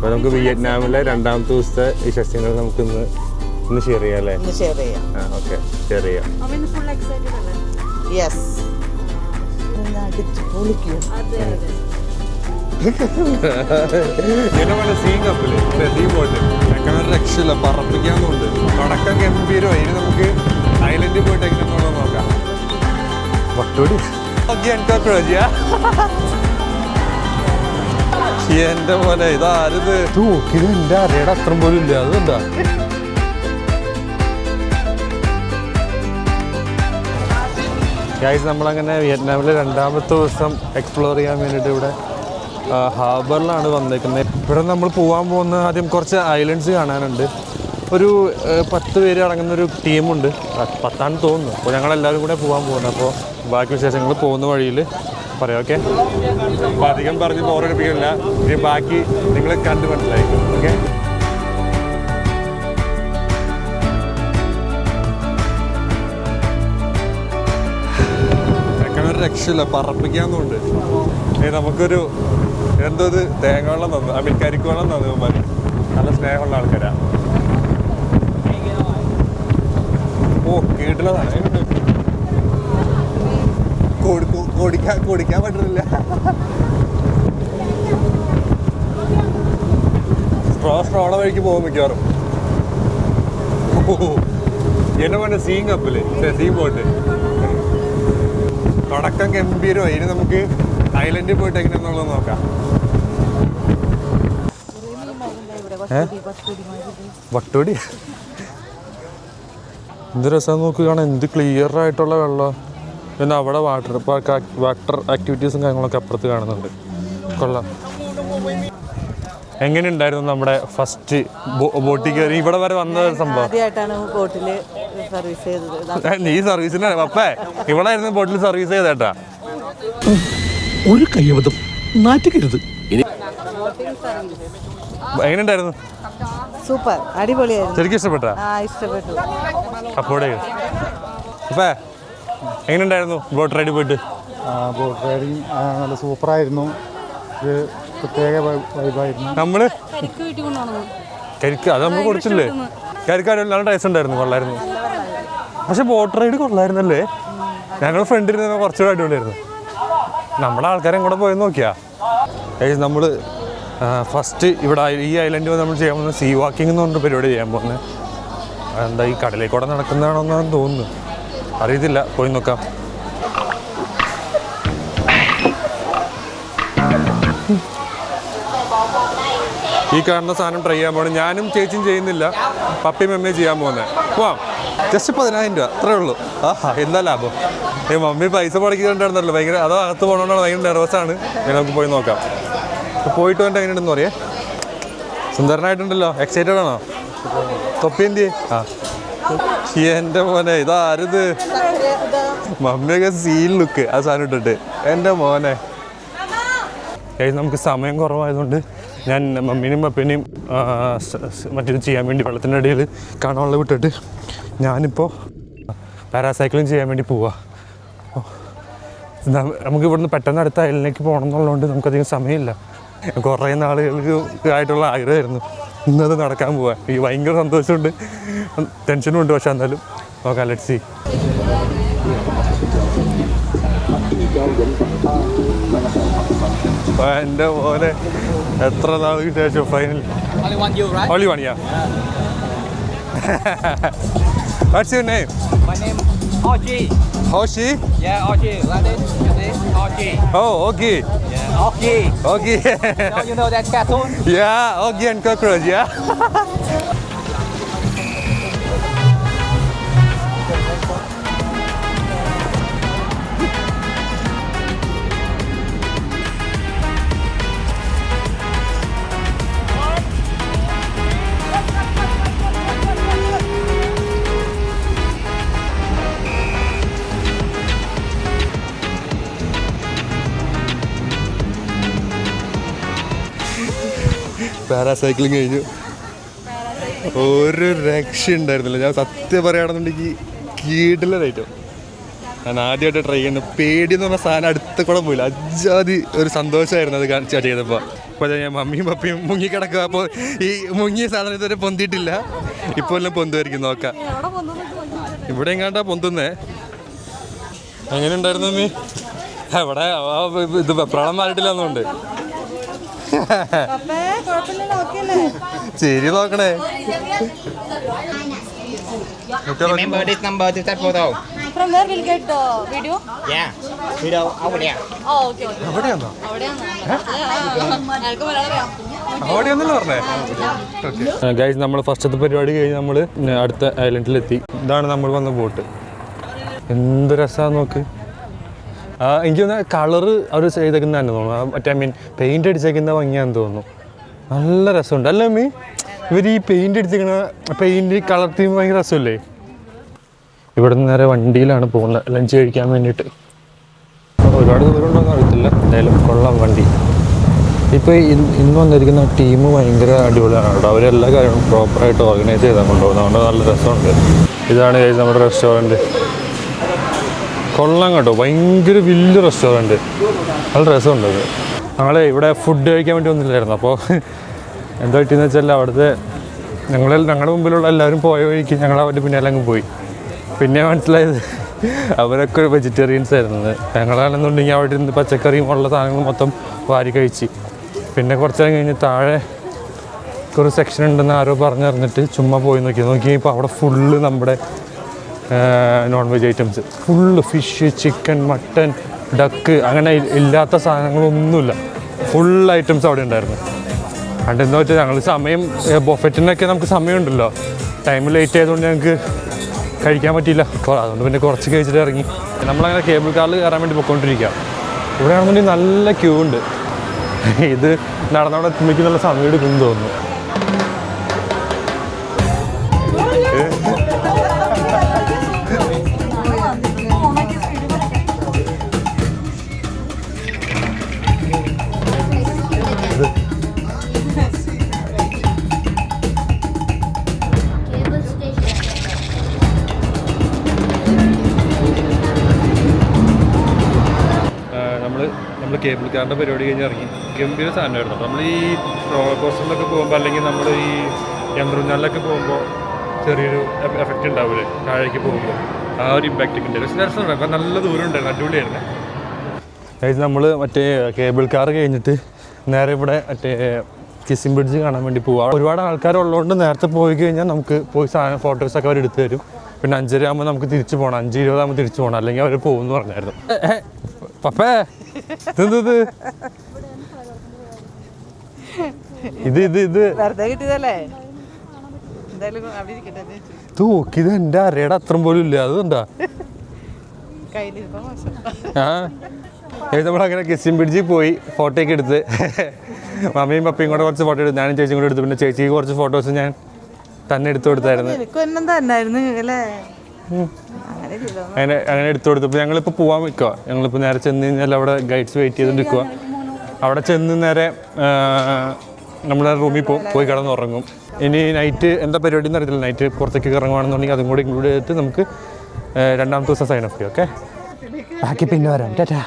അപ്പോൾ നമുക്ക് വിയറ്റ്നാമിലെ രണ്ടാമത്തെ ദിവസത്തെ വിശേഷങ്ങൾ നമുക്ക് ഇന്ന് ഷെയർ ചെയ്യാം അല്ലേ? ആ ഓക്കെ, ഷെയർ ചെയ്യാം. രക്ഷയില്ല, പറപ്പിക്കാന്നുണ്ട്. തുടക്കം ഗംഭീരോ. ഇനി നമുക്ക് ഐലൻഡിൽ പോയിട്ട് എങ്ങനെയാണെന്നുള്ളത് നോക്കാം. എന്റെ പോലെ ഇതാരത് തൂക്കിത് എന്റെ അറിയുടെ അത്രം പോലും ഇല്ല. അതെന്താ ഗൈസ്, നമ്മളങ്ങനെ വിയറ്റ്നാമിലെ രണ്ടാമത്തെ ദിവസം എക്സ്പ്ലോർ ചെയ്യാൻ വേണ്ടിയിട്ട് ഇവിടെ ഹാർബറിലാണ് വന്നേക്കുന്നത്. ഇവിടെ നമ്മൾ പോകാൻ പോകുന്ന ആദ്യം കുറച്ച് ഐലൻഡ്സ് കാണാനുണ്ട്. ഒരു 10 പേര് അടങ്ങുന്നൊരു ടീമുണ്ട്, 10 തോന്നുന്നു. അപ്പോൾ ഞങ്ങളെല്ലാവരും കൂടെ പോകാൻ പോകുന്നത്. അപ്പോൾ ബാക്കി വിശേഷങ്ങൾ പോകുന്ന വഴിയിൽ പറയാം. ഓക്കെ, അപ്പോൾ അധികം പറഞ്ഞ് ബോറടിപ്പിക്കില്ല. ഇനി ബാക്കി നിങ്ങൾ കണ്ട് മനസ്സിലായി. ഓക്കെ, രക്ഷയില്ല, പറപ്പിക്കാന്നുണ്ട്. നമുക്കൊരു എന്തോ ഇത് തേങ്ങ വെള്ളം തന്നു, കരിക്ക് വെള്ളം തന്നു. നല്ല സ്നേഹമുള്ള ആൾക്കാരാ. ഓ, കേട്ടില്ലതാണ്. കൊടുക്കാൻ പറ്റുന്നില്ല. സ്ട്രോള വഴിക്ക് പോകും മിക്കവാറും. എന്നെ പോലെ സീൻ കപ്പില് സീൻ ബോട്ട്. തുടക്കം ഗംഭീരോ. ഇനി നമുക്ക് ഐലൻഡിൽ പോയിട്ട് എങ്ങനെയാണെന്നുള്ളത് നോക്കാം. വട്ടോടി എന്ത് രസം നോക്കുകയാണ്. എന്ത് ക്ലിയർ ആയിട്ടുള്ള വെള്ളം. പിന്നെ അവിടെ വാട്ടർ ആക്ടിവിറ്റീസും കാര്യങ്ങളൊക്കെ അപ്പുറത്ത് കാണുന്നുണ്ട്. കൊള്ളാം. എങ്ങനെയുണ്ടായിരുന്നു നമ്മുടെ ഫസ്റ്റ് ബോട്ടിൽ കയറി ഇവിടെ വരെ വന്ന സംഭവം? നീ സർവീസിനാണ് പപ്പേ, ഇവിടെ ആയിരുന്നു ബോട്ടിൽ സർവീസ് ചെയ്തേട്ടാ. ഒരു കയ്യബദ്ധം നാറ്റിക്കരുത്. എങ്ങനെയുണ്ടായിരുന്നു? സൂപ്പർ, അടിപൊളിയായിരുന്നു. ശരിക്കും ഇഷ്ടപ്പെട്ടാ? ഇഷ്ടപ്പെട്ടു. അപ്പോഴേ അപ്പേ എങ്ങനെയുണ്ടായിരുന്നു ബോട്ട് റൈഡ് പോയിട്ട്? ബോട്ട് റൈഡിങ് നല്ല സൂപ്പറായിരുന്നു. ഒരു പ്രത്യേക വൈബായിരുന്നു. നമ്മള് കരിക്ക് അത് നമ്മൾ കൊടുത്തില്ലേ? കരിക്കാരും നല്ല ടേസ്റ്റ് ഉണ്ടായിരുന്നു, കൊള്ളായിരുന്നു. പക്ഷെ ബോട്ട് റൈഡ് കൊള്ളായിരുന്നല്ലേ? ഞങ്ങൾ ഫ്രണ്ടിരുന്ന കുറച്ചുകൂടെ അടിപൊളിയായിരുന്നു. നമ്മുടെ ആൾക്കാരെ കൂടെ പോയി നോക്കിയാ. നമ്മൾ ഫസ്റ്റ് ഇവിടെ ഈ ഐലൻഡിൽ നമ്മൾ ചെയ്യാൻ പോകുന്നത് സീ വാക്കിംഗ് എന്ന് പറഞ്ഞൊരു പരിപാടി ചെയ്യാൻ പോകുന്നത്. എന്താ ഈ കടലിൽ കൂടെ നടക്കുന്നതാണോന്നാണ് തോന്നുന്നു, അറിയത്തില്ല. പോയി നോക്കാം. ഈ കാണുന്ന സാധനം ട്രൈ ചെയ്യാൻ പോകണം. ഞാനും ചേച്ചിയും ചെയ്യുന്നില്ല, പപ്പയും മമ്മിയും ചെയ്യാൻ പോകുന്നത്. പോവാം. ജസ്റ്റ് 10,000 രൂപ, അത്രേ ഉള്ളൂ. എന്താ ലാഭം. മമ്മി പൈസ പടക്കുന്നുണ്ടായിരുന്നല്ലോ ഭയങ്കര. അതോ അകത്ത് പോകണമെന്നാണ് ഭയങ്കര നെർവസാണ്. നമുക്ക് പോയി നോക്കാം. പോയിട്ട് വന്നിട്ട് എങ്ങനെയുണ്ടെന്ന് പറയാം. സുന്ദരനായിട്ടുണ്ടല്ലോ. എക്സൈറ്റഡ് ആണോ? തൊപ്പി എന്തി? എൻ്റെ മോനെ ഇതാരത്? മമ്മിയൊക്കെ സീൽ ലുക്ക് ആ സാധനം ഇട്ടിട്ട്. എൻ്റെ മോനെ നമുക്ക് സമയം കുറവായതുകൊണ്ട് ഞാൻ മമ്മീനും പപ്പീനെയും മറ്റേത് ചെയ്യാൻ വേണ്ടി വെള്ളത്തിൻ്റെ ഇടയിൽ കാണാനുള്ള വിട്ടിട്ട് ഞാനിപ്പോൾ പാരാസൈക്ലിങ് ചെയ്യാൻ വേണ്ടി പോവാം. നമുക്ക് ഇവിടുന്ന് പെട്ടെന്ന് അടുത്ത അയലിലേക്ക് പോകണം എന്നുള്ളതുകൊണ്ട് നമുക്കധികം സമയമില്ല. കുറേ നാളുകൾക്ക് ആയിട്ടുള്ള ആഗ്രഹമായിരുന്നു. ഇന്നത് നടക്കാൻ പോവാൻ. ഈ ഭയങ്കര സന്തോഷമുണ്ട്, ടെൻഷനും ഉണ്ട്. പക്ഷെ എന്നാലും നോക്കാം. Let's see. എൻ്റെ പോലെ എത്ര നാൾക്ക് ശേഷം final. Only one, yeah. What's your name? My name Hoshi. Hoshi? Yeah, Hoshi. Like this, you see? Hoshi. Oh, Oggy. Yeah, Hoshi. Oggy. You know that cartoon? Yeah, Oggy and Cockroach, yeah. പാരാസൈക്ലിങ് കഴിഞ്ഞു. ഒരു രക്ഷ ഉണ്ടായിരുന്നില്ല. ഞാൻ സത്യം പറയുകയാണെന്നുണ്ടെങ്കിൽ കീടിലൊരൈറ്റം. ഞാൻ ആദ്യമായിട്ട് try ചെയ്യുന്നു. പേടി എന്ന് പറഞ്ഞ സാധനം അടുത്ത കൂടെ പോയില്ല. അജാതി ഒരു സന്തോഷമായിരുന്നു അത് സ്റ്റാർട്ട് ചെയ്തപ്പോൾ. ഇപ്പോൾ ഞാൻ മമ്മിയും പപ്പിയും മുങ്ങിക്കിടക്കുക. അപ്പോൾ ഈ മുങ്ങിയ സാധനം ഇതുവരെ പൊന്തിയിട്ടില്ല. ഇപ്പോൾ എല്ലാം പൊന്തുമായിരിക്കും, നോക്കാം. ഇവിടെ എങ്ങാണ്ടാ പൊന്തുന്നേ. എങ്ങനെ ഉണ്ടായിരുന്നു മമ്മി? ഇവിടെ ഇത് വെപ്രാളം മാറിയിട്ടില്ല എന്നുണ്ട്. ശരി, നോക്കണേ. Remember this number to take photo. From where we'll get the video? Yeah. Video over there. Oh, okay, okay. അവിടെയാണോ? ഞങ്ങൾക്ക് മലയാളം അറിയാം. അവിടെയാന്നല്ലോ പറഞ്ഞേ. ഗൈസ്, നമ്മൾ ഫസ്റ്റത്തെ പരിപാടി കഴിഞ്ഞ് നമ്മൾ അടുത്ത ഐലൻഡിലെത്തി. ഇതാണ് നമ്മൾ വന്ന ബോട്ട്. എന്ത് രസമാണെന്ന് നോക്ക്. എനിക്ക് തോന്നുന്ന കളറ് അവർ ചെയ്തേക്കുന്ന തന്നെ തോന്നുന്നു. മറ്റേ മീൻ പെയിൻ്റ് അടിച്ചേക്കുന്ന ഭംഗിയാന്ന് തോന്നുന്നു. നല്ല രസമുണ്ട് അല്ലേ മീ? ഇവർ ഈ പെയിൻ്റ് അടിച്ചിരിക്കണ പെയിൻറ്റ് കളർ തീം ഭയങ്കര രസമല്ലേ? ഇവിടെ നിന്ന് നേരെ വണ്ടിയിലാണ് പോകുന്നത് ലഞ്ച് കഴിക്കാൻ വേണ്ടിയിട്ട്. ഒരുപാട് ദൂരം ഉണ്ടോയെന്ന് അറിയത്തില്ല. എന്തായാലും കൊള്ളാം വണ്ടി. ഇപ്പോൾ ഇന്ന് വന്നിരിക്കുന്ന ടീം ഭയങ്കര അടിപൊളിയാണ് കേട്ടോ. അവരെല്ലാ കാര്യങ്ങളും പ്രോപ്പറായിട്ട് ഓർഗനൈസ് ചെയ്താൽ കൊണ്ടുപോകുന്നത്. അതുകൊണ്ട് നല്ല രസമുണ്ട്. ഇതാണ് നമ്മുടെ റെസ്റ്റോറൻറ്റ്. കൊള്ളാം കേട്ടോ, ഭയങ്കര വലിയ റെസ്റ്റോറൻറ്റ്. നല്ല രസമുണ്ട് അത്. ഞങ്ങളെ ഇവിടെ ഫുഡ് കഴിക്കാൻ വേണ്ടി വന്നില്ലായിരുന്നു. അപ്പോൾ എന്താ പറ്റിയെന്ന് വെച്ചാൽ അവിടുത്തെ ഞങ്ങളുടെ മുമ്പിലുള്ള എല്ലാവരും പോയ വഴിക്ക് ഞങ്ങൾ അവരുടെ പിന്നാലെ അങ്ങ് പോയി. പിന്നെ മനസ്സിലായത് അവരൊക്കെ വെജിറ്റേറിയൻസ് ആയിരുന്നത്. ഞങ്ങളാണെന്നുണ്ടെങ്കിൽ അവിടെ ഇരുന്ന് പച്ചക്കറിയും ഉള്ള സാധനങ്ങൾ മൊത്തം വാരി കഴിച്ച്. പിന്നെ കുറച്ച് നേരം കഴിഞ്ഞ് താഴെ ഒരു സെക്ഷൻ ഉണ്ടെന്ന് ആരോ പറഞ്ഞറിഞ്ഞിട്ട് ചുമ്മാ പോയി നോക്കിയപ്പോൾ അവിടെ ഫുള്ള് നമ്മുടെ non veg items. Full fish, chicken, mutton, duck, അങ്ങനെ ഇല്ലാത്ത സാധനങ്ങളൊന്നുമില്ല. ഫുൾ ഐറ്റംസ് അവിടെ ഉണ്ടായിരുന്നു. അതുകൊണ്ട് എന്താ വെച്ചാൽ ഞങ്ങൾ സമയം ബൊഫറ്റിനൊക്കെ നമുക്ക് സമയമുണ്ടല്ലോ. ടൈം ലേറ്റ് ആയതുകൊണ്ട് ഞങ്ങൾക്ക് കഴിക്കാൻ പറ്റിയില്ല. അപ്പോൾ അതുകൊണ്ട് പിന്നെ കുറച്ച് കഴിച്ചിട്ട് ഇറങ്ങി. നമ്മളങ്ങനെ കേബിൾ കാറിൽ കയറാൻ വേണ്ടി പോയിക്കൊണ്ടിരിക്കുക. ഇവിടെ ആണെന്നുണ്ടെങ്കിൽ നല്ല ക്യൂ ഉണ്ട്. ഇത് നടന്നവിടെ എത്തുമ്പോഴേക്കും നല്ല സമയം എടുക്കുമെന്ന് തോന്നുന്നു. നമ്മൾ കേബിൾ കാറിൻ്റെ പരിപാടി കഴിഞ്ഞ് ഇറങ്ങി. ഗംഭീര സാധനമായിരുന്നു. നമ്മൾ ഈ റോളർ കോസ്റ്ററിലൊക്കെ പോകുമ്പോൾ അല്ലെങ്കിൽ നമ്മൾ ഈ യന്ത്രൂഞ്ഞാലിലൊക്കെ പോകുമ്പോൾ ചെറിയൊരു എഫക്റ്റ് ഉണ്ടാവില്ലേ താഴേക്ക് പോകുമ്പോൾ, ആ ഒരു ഇമ്പാക്റ്റ് ഒക്കെ ഉണ്ട്. പക്ഷേ രസമുണ്ട്. അപ്പം നല്ല ദൂരം ഉണ്ടായിരുന്നു, അടിപൊളിയായിരുന്നു. അതായത് നമ്മൾ മറ്റേ കേബിൾ കാർ കഴിഞ്ഞിട്ട് നേരെ ഇവിടെ മറ്റേ കിസ്സിംഗ് ബ്രിഡ്ജ് കാണാൻ വേണ്ടി പോവാം. ഒരുപാട് ആൾക്കാരുള്ളതുകൊണ്ട് നേരത്തെ പോയി കഴിഞ്ഞാൽ നമുക്ക് പോയി സാധനം ഫോട്ടോസൊക്കെ അവർ എടുത്തു തരും. പിന്നെ 5:30 ആകുമ്പോൾ നമുക്ക് തിരിച്ചു പോകണം, 5:20 ആകുമ്പോൾ തിരിച്ചു പോകണം, അല്ലെങ്കിൽ അവർ പോകുമെന്ന് പറഞ്ഞായിരുന്നു. പപ്പേ ഇത് വെറുതെ കിട്ടിയതല്ലേ, എന്തായാലും അവിടെ ഇരിക്കട്ടെ. തൂക്കിത് എൻ്റെ അരയുടെ അത്രം പോലും ഇല്ല. അതുകൊണ്ടാ കയ്യിലിരിക്കാൻ മോശം. നമ്മളങ്ങനെ കിസ്സിംഗ് ബ്രിഡ്ജിൽ പോയി ഫോട്ടോ ഒക്കെ എടുത്ത് മമ്മിയും പപ്പയും കൂടെ കുറച്ച് ഫോട്ടോ എടുത്ത്, ഞാനും ചേച്ചിയും കൂടെ എടുത്തു. പിന്നെ ചേച്ചിക്ക് കുറച്ച് ഫോട്ടോസ് ഞാൻ തന്നെ എടുത്തു കൊടുത്തായിരുന്നു. അങ്ങനെ എടുത്തു കൊടുത്തപ്പോൾ ഞങ്ങളിപ്പോൾ പോകാൻ നിൽക്കുക. ഞങ്ങളിപ്പോൾ നേരെ ചെന്ന് കഴിഞ്ഞാൽ അവിടെ ഗൈഡ്സ് വെയിറ്റ് ചെയ്തുകൊണ്ടിരിക്കുക. അവിടെ ചെന്ന് നേരെ നമ്മുടെ റൂമിൽ പോയി കിടന്നുറങ്ങും. ഇനി നൈറ്റ് എന്താ പരിപാടി എന്ന് അറിയത്തില്ല. നൈറ്റ് പുറത്തേക്ക് ഇറങ്ങുകയാണെന്നുണ്ടെങ്കിൽ അതും കൂടി ഇൻക്ലൂഡ് ചെയ്തിട്ട് നമുക്ക് രണ്ടാമത്തെ ദിവസം സൈൻ ഓഫ് ചെയ്യാം. ഓക്കെ, ബാക്കി പിന്നെ വരാം. ടാറ്റാ.